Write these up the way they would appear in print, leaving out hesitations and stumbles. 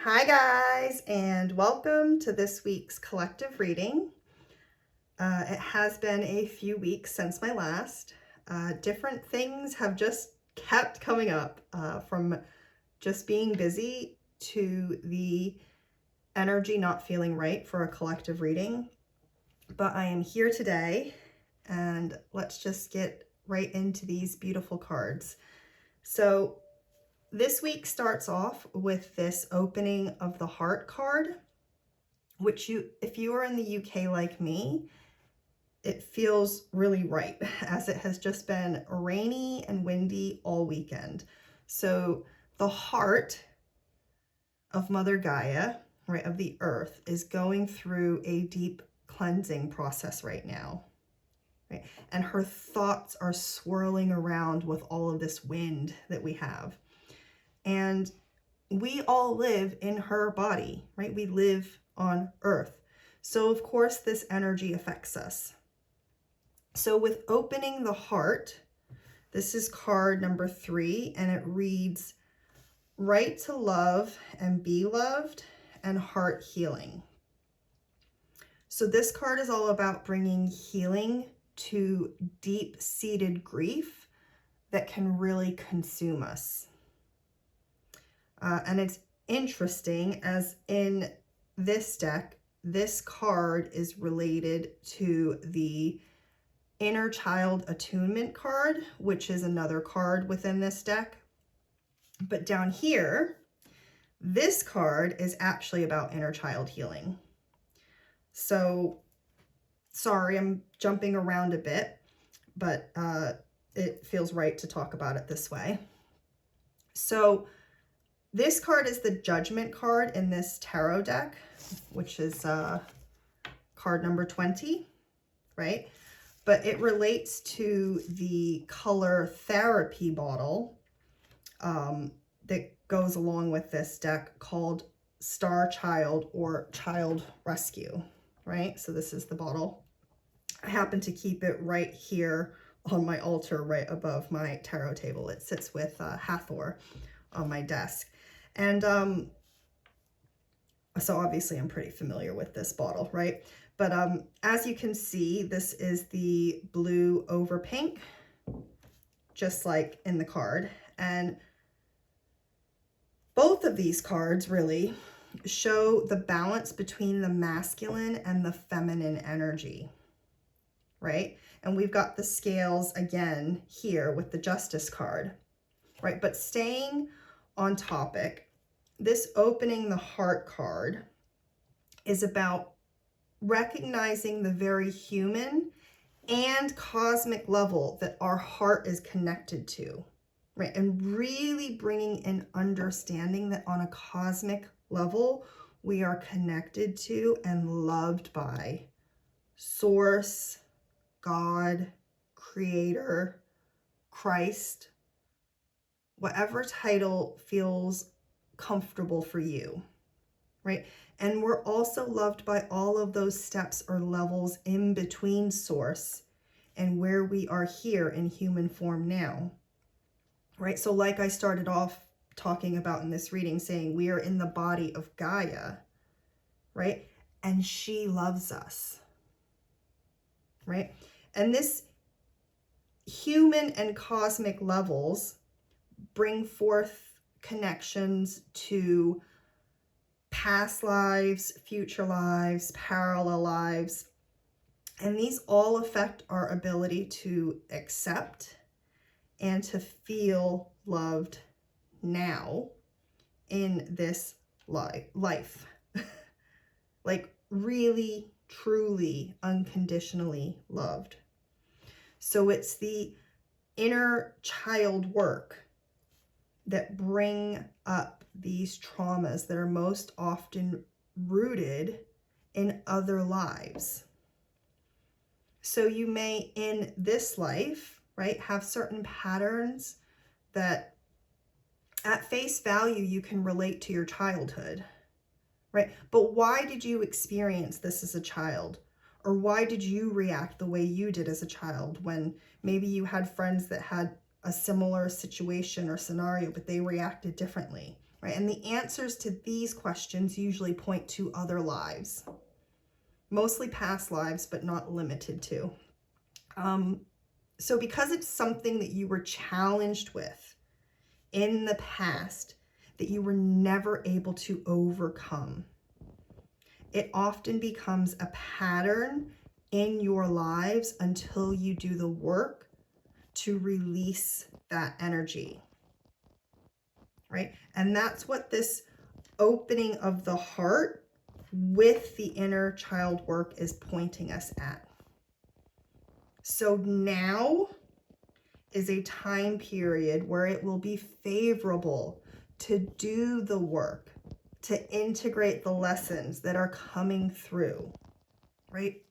Hi guys, and welcome to this week's collective reading. It has been a few weeks since my last. Different things have just kept coming up, from just being busy to the energy not feeling right for a collective reading. But I am here today, and let's just get right into these beautiful cards. So this week starts off with this opening of the heart card, which if you are in the UK like me, it feels really right, as it has just been rainy and windy all weekend. So the heart of Mother Gaia, right, of the earth, is going through a deep cleansing process right now. Right? And her thoughts are swirling around with all of this wind that we have. And we all live in her body, right? We live on earth. So of course this energy affects us. So with opening the heart, this is card number 3, and it reads, right to love and be loved and heart healing. So this card is all about bringing healing to deep-seated grief that can really consume us. And it's interesting, as in this deck, this card is related to the Inner Child Attunement card, which is another card within this deck. But down here, this card is actually about inner child healing. So, sorry, I'm jumping around a bit, but it feels right to talk about it this way. So, this card is the Judgment card in this tarot deck, which is card number 20, right? But it relates to the color therapy bottle that goes along with this deck, called Star Child or Child Rescue, right? So this is the bottle. I happen to keep it right here on my altar, right above my tarot table. It sits with Hathor on my desk. And so obviously I'm pretty familiar with this bottle, right? But as you can see, this is the blue over pink, just like in the card. And both of these cards really show the balance between the masculine and the feminine energy, right? And we've got the scales again here with the Justice card, right? But staying on topic, this opening the heart card is about recognizing the very human and cosmic level that our heart is connected to, right? And really bringing an understanding that on a cosmic level, we are connected to and loved by Source, God, Creator, Christ, whatever title feels comfortable for you, right? And we're also loved by all of those steps or levels in between Source and where we are here in human form now, right? So like I started off talking about in this reading, saying we are in the body of Gaia, right? And she loves us, right? And this human and cosmic levels bring forth connections to past lives, future lives, parallel lives. And these all affect our ability to accept and to feel loved now in this life. Like really, truly, unconditionally loved. So it's the inner child work that bring up these traumas that are most often rooted in other lives. So you may, in this life, right, have certain patterns that at face value you can relate to your childhood, right? But why did you experience this as a child? Or why did you react the way you did as a child when maybe you had friends that had a similar situation or scenario, but they reacted differently, right? And the answers to these questions usually point to other lives, mostly past lives, but not limited to. So because it's something that you were challenged with in the past that you were never able to overcome, it often becomes a pattern in your lives until you do the work to release that energy, right? And that's what this opening of the heart with the inner child work is pointing us at. So now is a time period where it will be favorable to do the work, to integrate the lessons that are coming through, right?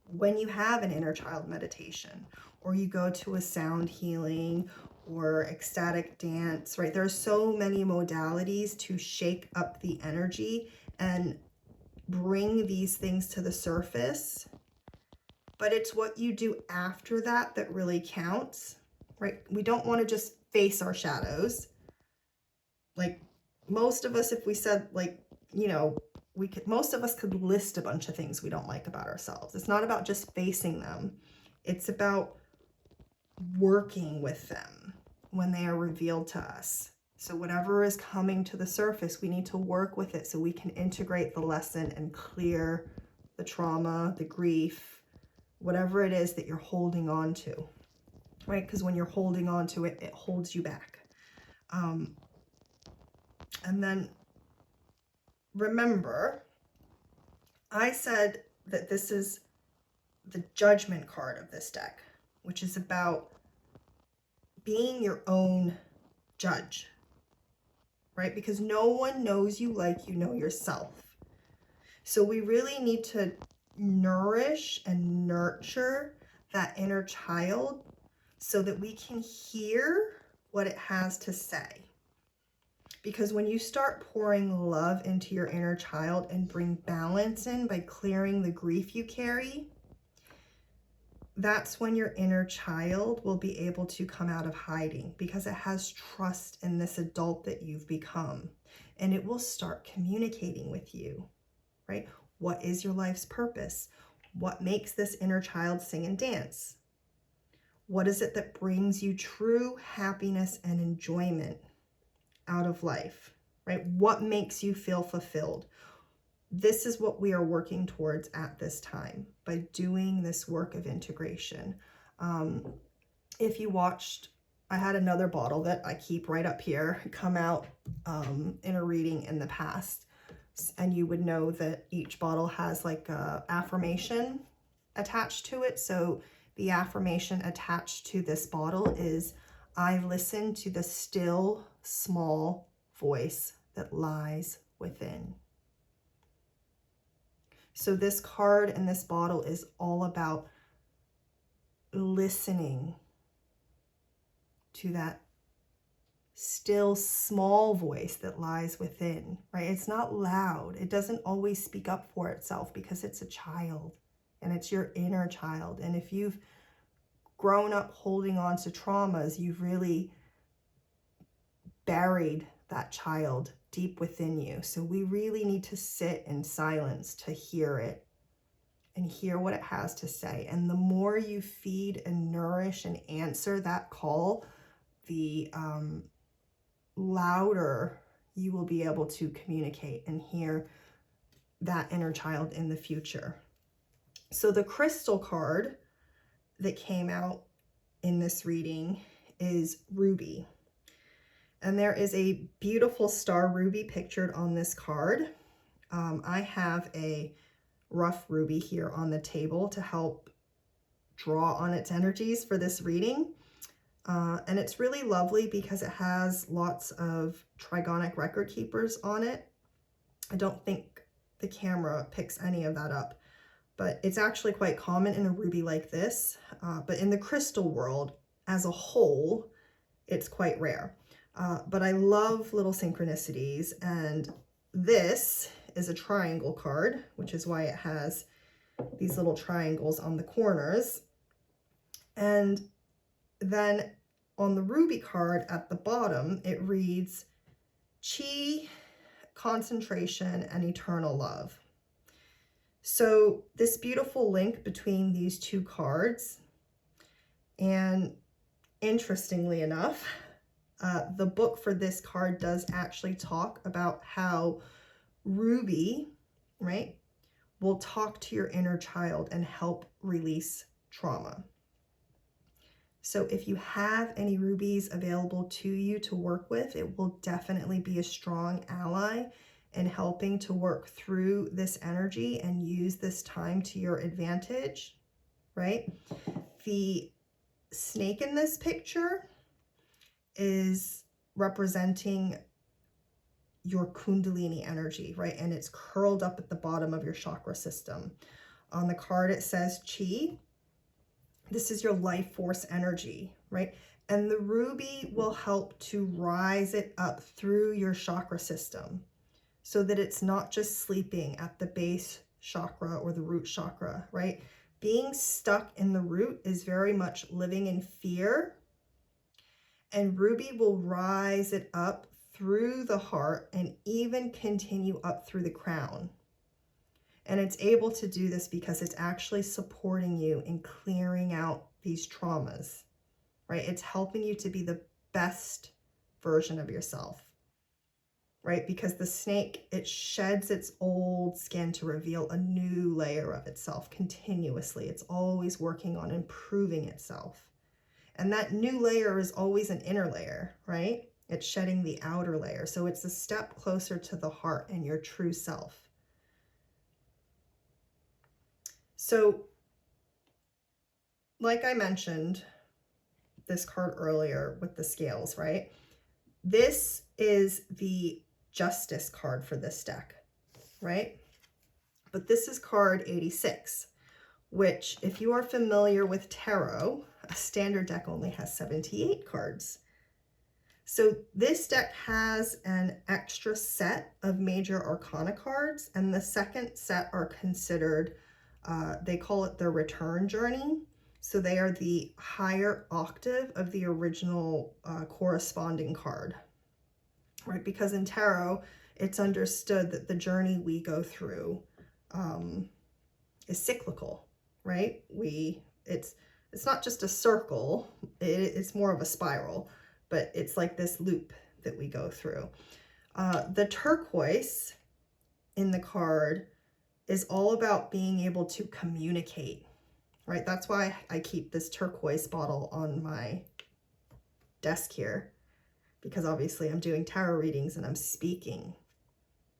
When you have an inner child meditation, or you go to a sound healing or ecstatic dance, right? There are so many modalities to shake up the energy and bring these things to the surface. But it's what you do after that that really counts, right? We don't want to just face our shadows. Like most of us, if we said like, you know, most of us could list a bunch of things we don't like about ourselves. It's not about just facing them. It's about working with them when they are revealed to us. So whatever is coming to the surface, we need to work with it so we can integrate the lesson and clear the trauma, the grief, whatever it is that you're holding on to, right? Because when you're holding on to it, it holds you back. And then remember, I said that this is the judgment card of this deck, which is about being your own judge, right? Because no one knows you like you know yourself. So we really need to nourish and nurture that inner child so that we can hear what it has to say. Because when you start pouring love into your inner child and bring balance in by clearing the grief you carry, that's when your inner child will be able to come out of hiding because it has trust in this adult that you've become, and it will start communicating with you, right? What is your life's purpose? What makes this inner child sing and dance? What is it that brings you true happiness and enjoyment out of life, right? What makes you feel fulfilled? This is what we are working towards at this time by doing this work of integration. If you watched, I had another bottle that I keep right up here come out in a reading in the past. And you would know that each bottle has like a affirmation attached to it. So the affirmation attached to this bottle is, I listen to the still, small voice that lies within. So this card and this bottle is all about listening to that still small voice that lies within, right? It's not loud. It doesn't always speak up for itself because it's a child and it's your inner child. And if you've grown up holding on to traumas, you've really buried that child deep within you. So we really need to sit in silence to hear it and hear what it has to say. And the more you feed and nourish and answer that call, the louder you will be able to communicate and hear that inner child in the future. So the crystal card that came out in this reading is Ruby. And there is a beautiful star ruby pictured on this card. I have a rough ruby here on the table to help draw on its energies for this reading. And it's really lovely because it has lots of trigonic record keepers on it. I don't think the camera picks any of that up, but it's actually quite common in a ruby like this. But in the crystal world as a whole, it's quite rare. But I love little synchronicities, and this is a triangle card, which is why it has these little triangles on the corners. And then on the ruby card at the bottom, it reads Chi, concentration, and eternal love. So this beautiful link between these two cards, and interestingly enough, the book for this card does actually talk about how Ruby, right, will talk to your inner child and help release trauma. So if you have any rubies available to you to work with, it will definitely be a strong ally in helping to work through this energy and use this time to your advantage, right? The snake in this picture is representing your Kundalini energy, right? And it's curled up at the bottom of your chakra system. On the card, it says Chi. This is your life force energy, right? And the ruby will help to rise it up through your chakra system so that it's not just sleeping at the base chakra or the root chakra, right? Being stuck in the root is very much living in fear. And ruby will rise it up through the heart and even continue up through the crown. And it's able to do this because it's actually supporting you in clearing out these traumas, right? It's helping you to be the best version of yourself, right? Because the snake, it sheds its old skin to reveal a new layer of itself continuously. It's always working on improving itself. And that new layer is always an inner layer, right? It's shedding the outer layer. So it's a step closer to the heart and your true self. So, like I mentioned, this card earlier with the scales, right? This is the Justice card for this deck, right? But this is card 86, which, if you are familiar with tarot, a standard deck only has 78 cards. So this deck has an extra set of major arcana cards, and the second set are considered, they call it the return journey. So they are the higher octave of the original corresponding card, right? Because in tarot, it's understood that the journey we go through is cyclical, right? It's not just a circle, it's more of a spiral, but it's like this loop that we go through. The turquoise in the card is all about being able to communicate, right? That's why I keep this turquoise bottle on my desk here, because obviously I'm doing tarot readings and I'm speaking,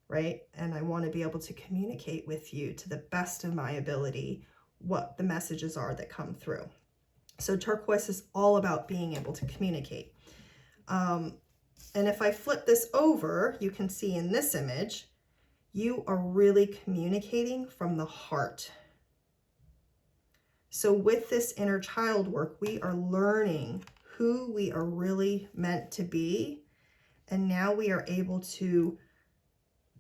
right? And I want to be able to communicate with you to the best of my ability what the messages are that come through. So turquoise is all about being able to communicate. And if I flip this over, you can see in this image, you are really communicating from the heart. So with this inner child work, we are learning who we are really meant to be. And now we are able to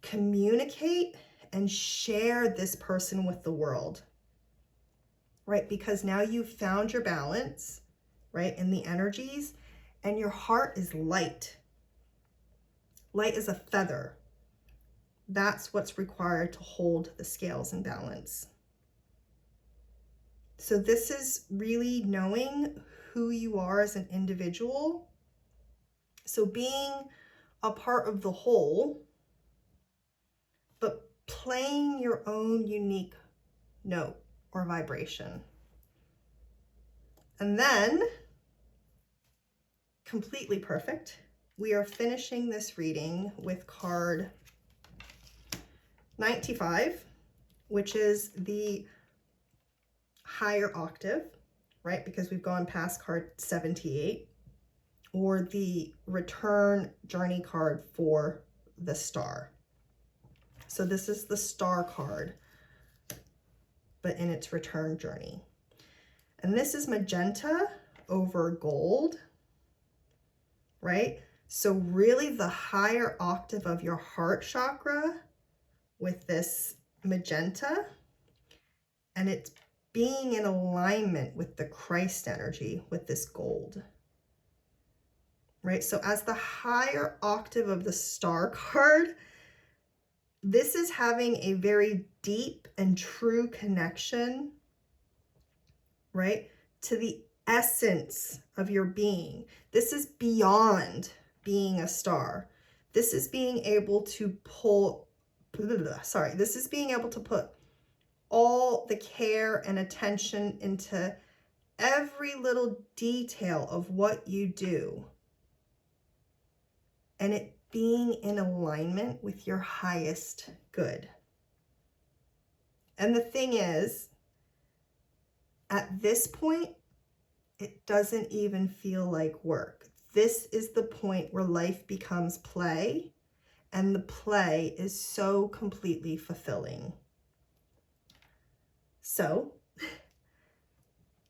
communicate and share this person with the world, right? Because now you've found your balance, right, in the energies, and your heart is light. Light as a feather. That's what's required to hold the scales in balance. So this is really knowing who you are as an individual. So being a part of the whole, but playing your own unique note or vibration. And then, completely perfect, we are finishing this reading with card 95, which is the higher octave, right? Because we've gone past card 78, or the return journey card for the star. So this is the star card, but in its return journey. And this is magenta over gold, right? So really the higher octave of your heart chakra with this magenta, and it's being in alignment with the Christ energy with this gold, right? So as the higher octave of the star card, this is having a very deep and true connection, right, to the essence of your being. This is beyond being a star. This is being able to this is being able to put all the care and attention into every little detail of what you do, and it being in alignment with your highest good. And the thing is, at this point, it doesn't even feel like work. This is the point where life becomes play, and the play is so completely fulfilling. So,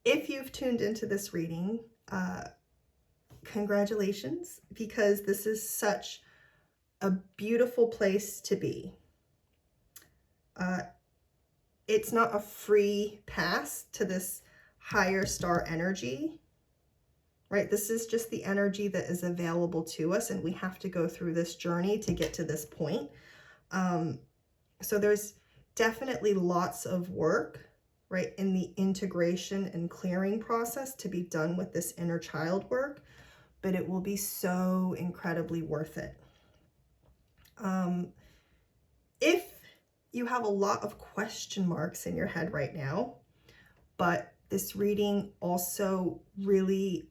if you've tuned into this reading, congratulations, because this is such a beautiful place to be. It's not a free pass to this higher star energy, right? This is just the energy that is available to us, and we have to go through this journey to get to this point. So there's definitely lots of work, right, in the integration and clearing process to be done with this inner child work, but it will be so incredibly worth it. If you have a lot of question marks in your head right now, but this reading also really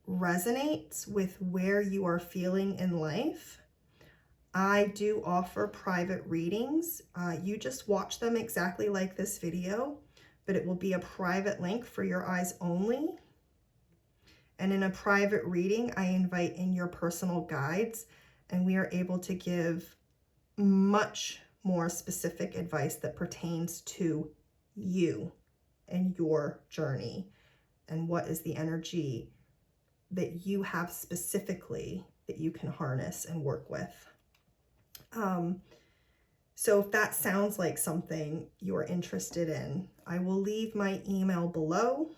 resonates with where you are feeling in life, I do offer private readings. You just watch them exactly like this video, but it will be a private link for your eyes only. And in a private reading, I invite in your personal guides, and we are able to give much more specific advice that pertains to you and your journey, and what is the energy that you have specifically that you can harness and work with. So if that sounds like something you're interested in, I will leave my email below,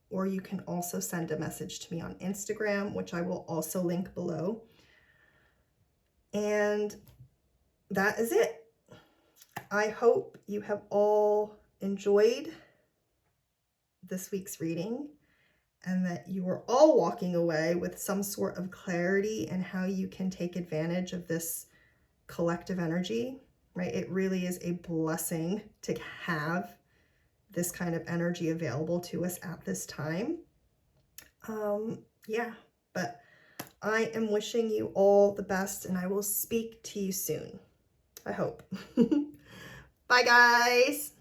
or you can also send a message to me on Instagram, which I will also link below. And that is it. I hope you have all enjoyed this week's reading, and that you are all walking away with some sort of clarity in how you can take advantage of this collective energy, right? It really is a blessing to have this kind of energy available to us at this time. Yeah, but I am wishing you all the best, and I will speak to you soon. I hope. Bye, guys.